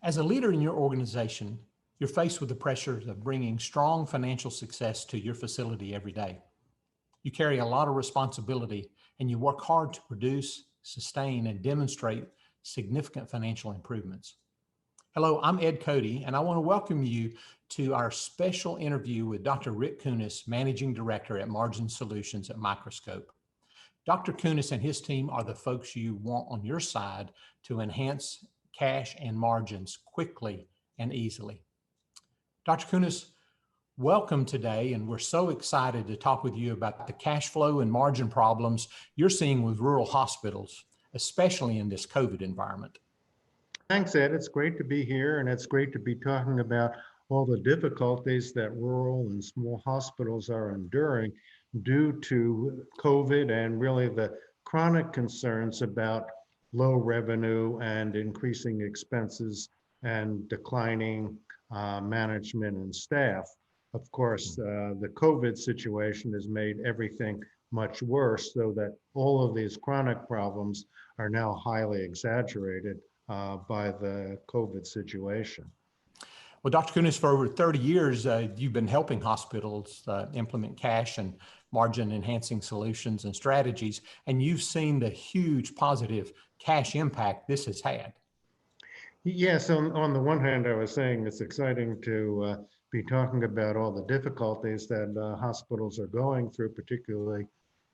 As a leader in your organization, you're faced with the pressures of bringing strong financial success to your facility every day. You carry a lot of responsibility and you work hard to produce, sustain, and demonstrate significant financial improvements. Hello, I'm Ed Cody, and I want to welcome you to our special interview with Dr. Rick Kunnes, Managing Director at Margin Solutions at Microscope. Dr. Kunnes and his team are the folks you want on your side to enhance cash and margins quickly and easily. Dr. Kunnes, welcome today, and we're so excited to talk with you about the cash flow and margin problems you're seeing with rural hospitals, especially in this COVID environment. Thanks, Ed. It's great to be here, and it's great to be talking about all the difficulties that rural and small hospitals are enduring due to COVID and really the chronic concerns about low revenue and increasing expenses and declining management and staff. Of course, the COVID situation has made everything much worse, so that all of these chronic problems are now highly exaggerated by the COVID situation. Well, Dr. Kunnes, for over 30 years, you've been helping hospitals implement cash and margin enhancing solutions and strategies, and you've seen the huge positive cash impact this has had. Yes, on the one hand, I was saying it's exciting to be talking about all the difficulties that hospitals are going through, particularly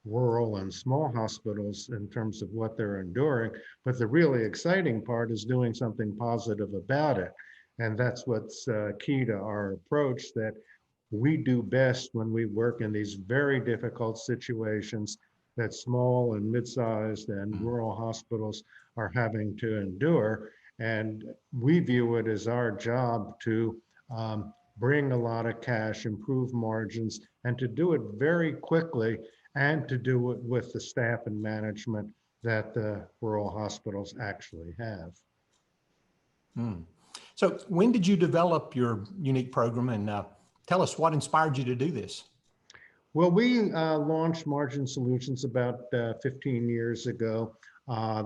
rural and small hospitals, in terms of what they're enduring. But the really exciting part is doing something positive about it. And that's what's key to our approach, that we do best when we work in these very difficult situations that small and mid-sized and rural hospitals are having to endure. And we view it as our job to bring a lot of cash, improve margins, and to do it very quickly, and to do it with the staff and management that the rural hospitals actually have. So when did you develop your unique program, and tell us what inspired you to do this? Well, we launched Margin Solutions about 15 years ago.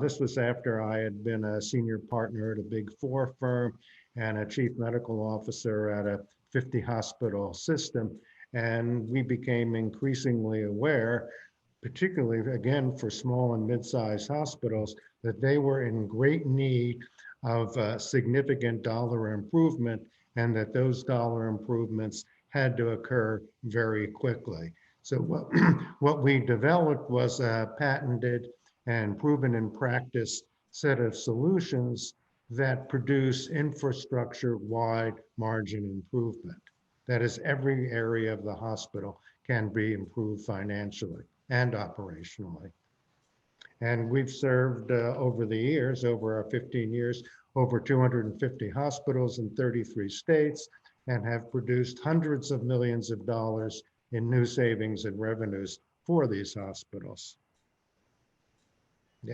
This was after I had been a senior partner at a big 4 firm and a chief medical officer at a 50 hospital system. And we became increasingly aware, particularly again for small and mid-sized hospitals, that they were in great need of significant dollar improvement, and that those dollar improvements had to occur very quickly. So what we developed was a patented and proven in practice set of solutions that produce infrastructure-wide margin improvement. That is, every area of the hospital can be improved financially and operationally. And we've served over the years, over our 15 years, over 250 hospitals in 33 states, and have produced hundreds of millions of dollars in new savings and revenues for these hospitals.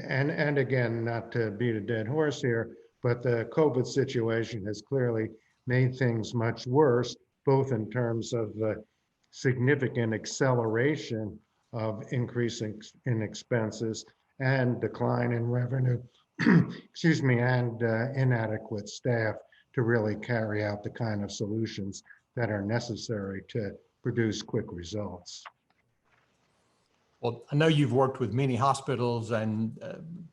And again, not to beat a dead horse here, but the COVID situation has clearly made things much worse, both in terms of the significant acceleration of increasing in expenses and decline in revenue, excuse me, and inadequate staff to really carry out the kind of solutions that are necessary to produce quick results. Well, I know you've worked with many hospitals, and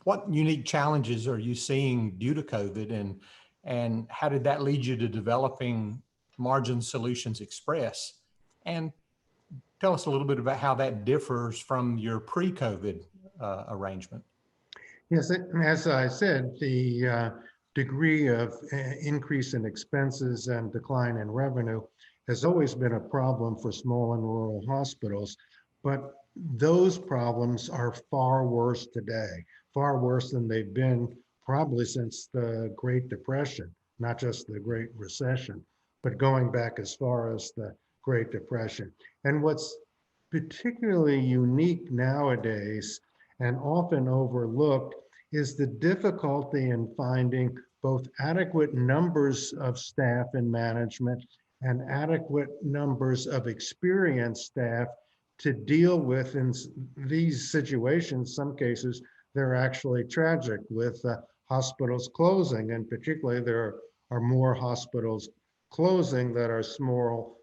what unique challenges are you seeing due to COVID, and how did that lead you to developing Margin Solutions Express? And tell us a little bit about how that differs from your pre-COVID arrangement. Yes, as I said, the degree of increase in expenses and decline in revenue has always been a problem for small and rural hospitals, but those problems are far worse today, far worse than they've been probably since the Great Depression, not just the Great Recession, but going back as far as the Great Depression. And what's particularly unique nowadays and often overlooked is the difficulty in finding both adequate numbers of staff and management and adequate numbers of experienced staff to deal with in these situations. Some cases, they're actually tragic, with hospitals closing, and particularly there are are more hospitals closing that are small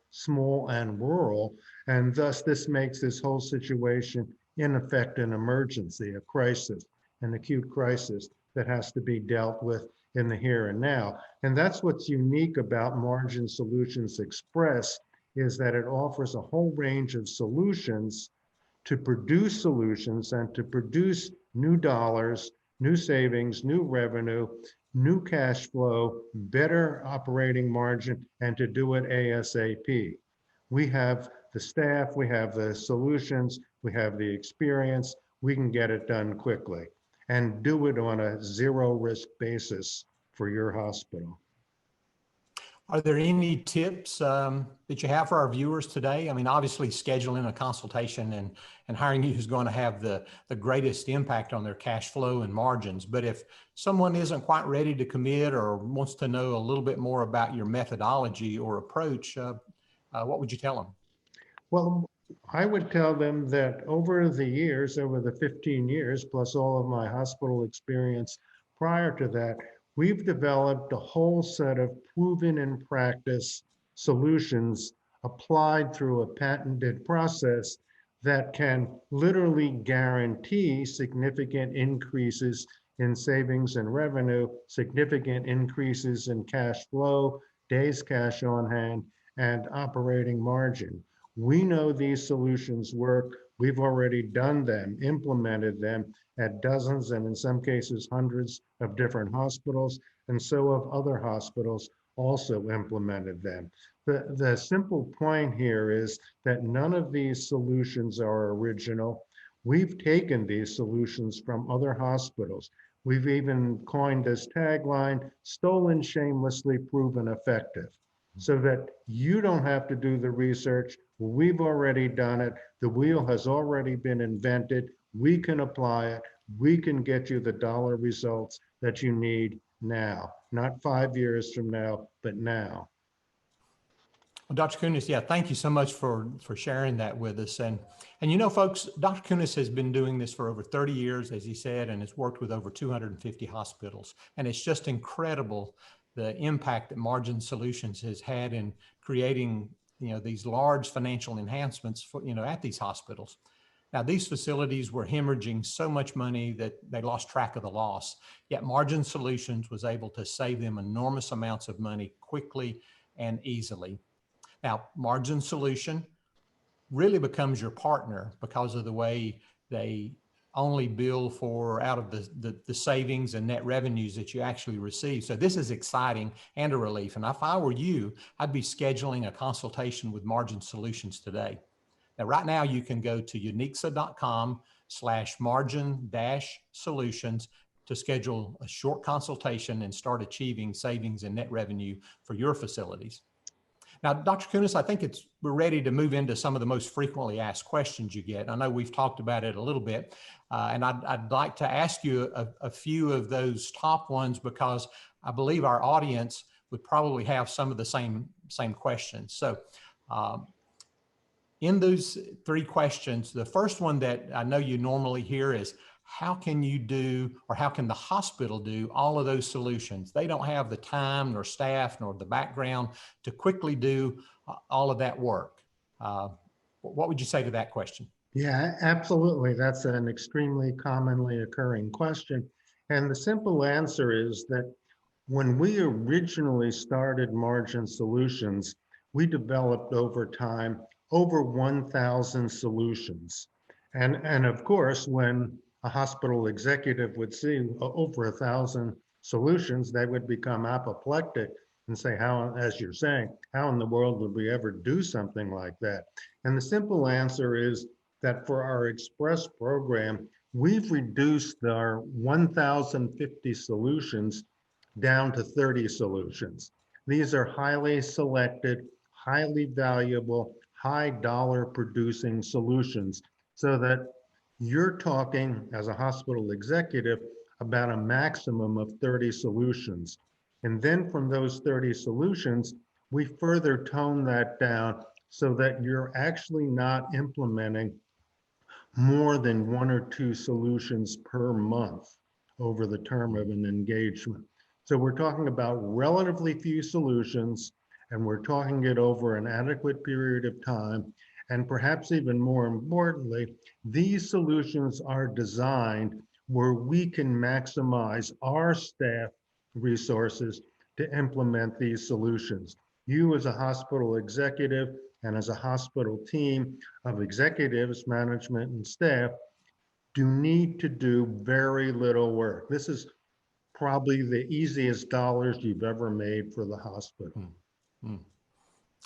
and rural. And thus this makes this whole situation in effect an emergency, a crisis, an acute crisis that has to be dealt with in the here and now. And that's what's unique about Margin Solutions Express, is that it offers a whole range of solutions to produce solutions and to produce new dollars, new savings, new revenue, new cash flow, better operating margin, and to do it ASAP. We have the staff, we have the solutions, we have the experience, we can get it done quickly and do it on a zero risk basis for your hospital. Are there any tips that you have for our viewers today? I mean, obviously scheduling a consultation and hiring you is going to have the greatest impact on their cash flow and margins. But if someone isn't quite ready to commit or wants to know a little bit more about your methodology or approach, what would you tell them? Well, I would tell them that over the years, over the 15 years, plus all of my hospital experience prior to that, we've developed a whole set of proven in practice solutions applied through a patented process that can literally guarantee significant increases in savings and revenue, significant increases in cash flow, days cash on hand, and operating margin. We know these solutions work. We've already done them, implemented them at dozens and in some cases hundreds of different hospitals, and so have other hospitals also implemented them. The simple point here is that none of these solutions are original. We've taken these solutions from other hospitals. We've even coined this tagline, stolen shamelessly, proven effective, so that you don't have to do the research. We've already done it. The wheel has already been invented. We can apply it. We can get you the dollar results that you need now, not 5 years from now, but now. Well, Dr. Kunnes, yeah, thank you so much for sharing that with us. And you know, folks, Dr. Kunnes has been doing this for over 30 years, as he said, and has worked with over 250 hospitals. And it's just incredible the impact that Margin Solutions has had in creating, you know, these large financial enhancements for, you know, at these hospitals. Now, these facilities were hemorrhaging so much money that they lost track of the loss, yet Margin Solutions was able to save them enormous amounts of money quickly and easily. Now, Margin Solution really becomes your partner because of the way they only bill for out of the savings and net revenues that you actually receive. So this is exciting and a relief. And if I were you, I'd be scheduling a consultation with Margin Solutions today. Now, right now you can go to uniqsa.com/margin-solutions to schedule a short consultation and start achieving savings and net revenue for your facilities. Now, Dr. Kunnes, I think we're ready to move into some of the most frequently asked questions you get. I know we've talked about it a little bit, and I'd like to ask you a few of those top ones because I believe our audience would probably have some of the same questions. So in those 3 questions, the first one that I know you normally hear is, how can you do, or how can the hospital do all of those solutions? They don't have the time nor staff nor the background to quickly do all of that work. What would you say to that question? Yeah, absolutely. That's an extremely commonly occurring question. And the simple answer is that when we originally started Margin Solutions, we developed over time over 1,000 solutions. And of course, when a hospital executive would see over 1,000 solutions, they would become apoplectic and say, how, as you're saying, how in the world would we ever do something like that? And the simple answer is that for our Express program, we've reduced our 1,050 solutions down to 30 solutions. These are highly selected, highly valuable, high dollar producing solutions, so that you're talking as a hospital executive about a maximum of 30 solutions. And then from those 30 solutions, we further tone that down so that you're actually not implementing more than 1 or 2 solutions per month over the term of an engagement. So we're talking about relatively few solutions, and we're talking it over an adequate period of time. And perhaps even more importantly, these solutions are designed where we can maximize our staff resources to implement these solutions. You as a hospital executive and as a hospital team of executives, management, and staff do need to do very little work. This is probably the easiest dollars you've ever made for the hospital. Mm.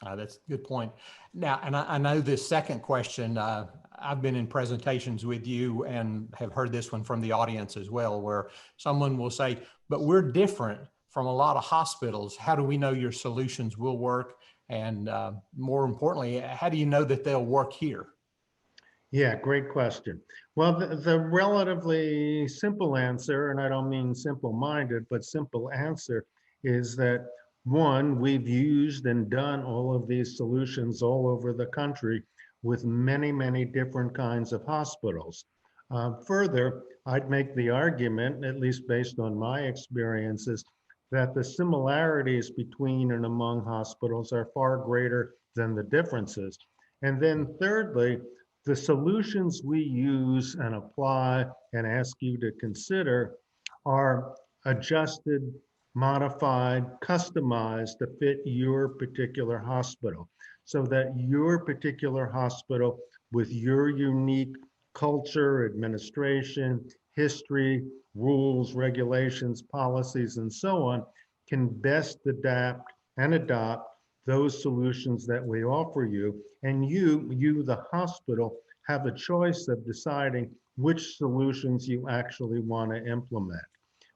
That's a good point. Now, and I know this second question, I've been in presentations with you and have heard this one from the audience as well, where someone will say, but we're different from a lot of hospitals. How do we know your solutions will work? And more importantly, how do you know that they'll work here? Yeah, great question. Well, the relatively simple answer, and I don't mean simple-minded, but simple answer is that one, we've used and done all of these solutions all over the country with many, many different kinds of hospitals. Further, I'd make the argument, at least based on my experiences, that the similarities between and among hospitals are far greater than the differences. And then thirdly, the solutions we use and apply and ask you to consider are adjusted, modified, customized to fit your particular hospital, so that your particular hospital with your unique culture, administration, history, rules, regulations, policies, and so on can best adapt and adopt those solutions that we offer you. And you, the hospital, have a choice of deciding which solutions you actually want to implement.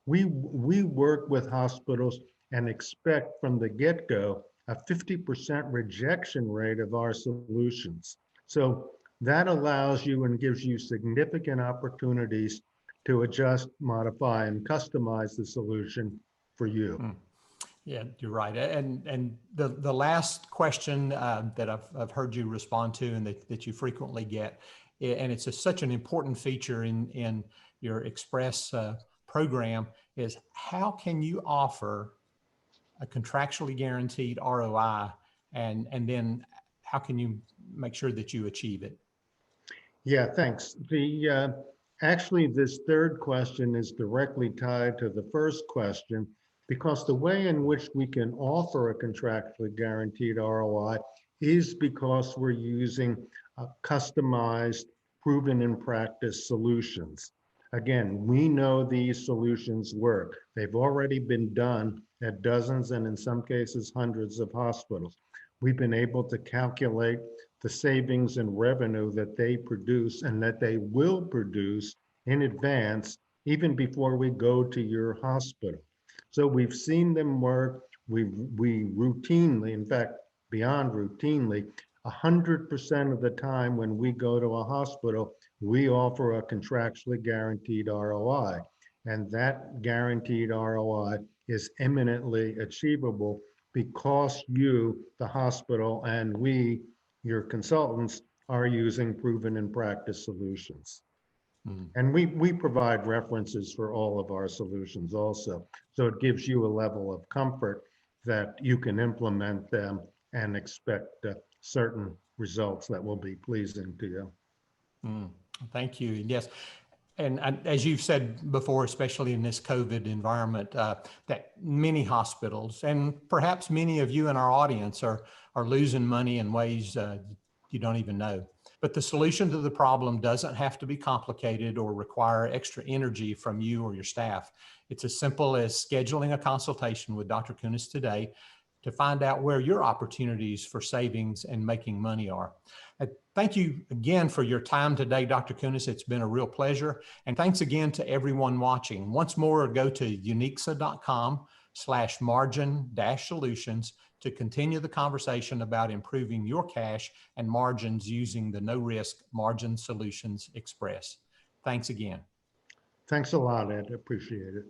We work with hospitals and expect from the get-go a 50% rejection rate of our solutions. So that allows you and gives you significant opportunities to adjust, modify, and customize the solution for you. Yeah, you're right. And the last question that I've heard you respond to and that you frequently get, and it's such an important feature in your Express program, is how can you offer a contractually guaranteed ROI, and then how can you make sure that you achieve it? Yeah, thanks. Actually, this third question is directly tied to the first question, because the way in which we can offer a contractually guaranteed ROI is because we're using customized, proven in practice solutions. Again, we know these solutions work. They've already been done at dozens and in some cases hundreds of hospitals. We've been able to calculate the savings and revenue that they produce and that they will produce in advance, even before we go to your hospital. So we've seen them work. We routinely, in fact, beyond routinely, 100% of the time when we go to a hospital, we offer a contractually guaranteed ROI. And that guaranteed ROI is eminently achievable because you, the hospital, and we, your consultants, are using proven in practice solutions. And we provide references for all of our solutions also. So it gives you a level of comfort that you can implement them and expect certain results that will be pleasing to you. Thank you. Yes. And as you've said before, especially in this COVID environment, that many hospitals and perhaps many of you in our audience are losing money in ways you don't even know. But the solution to the problem doesn't have to be complicated or require extra energy from you or your staff. It's as simple as scheduling a consultation with Dr. Kunnes today to find out where your opportunities for savings and making money are. Thank you again for your time today, Dr. Kunnes. It's been a real pleasure. And thanks again to everyone watching. Once more, go to uniqsa.com/margin-solutions to continue the conversation about improving your cash and margins using the no-risk Margin Solutions Express. Thanks again. Thanks a lot, Ed. Appreciate it.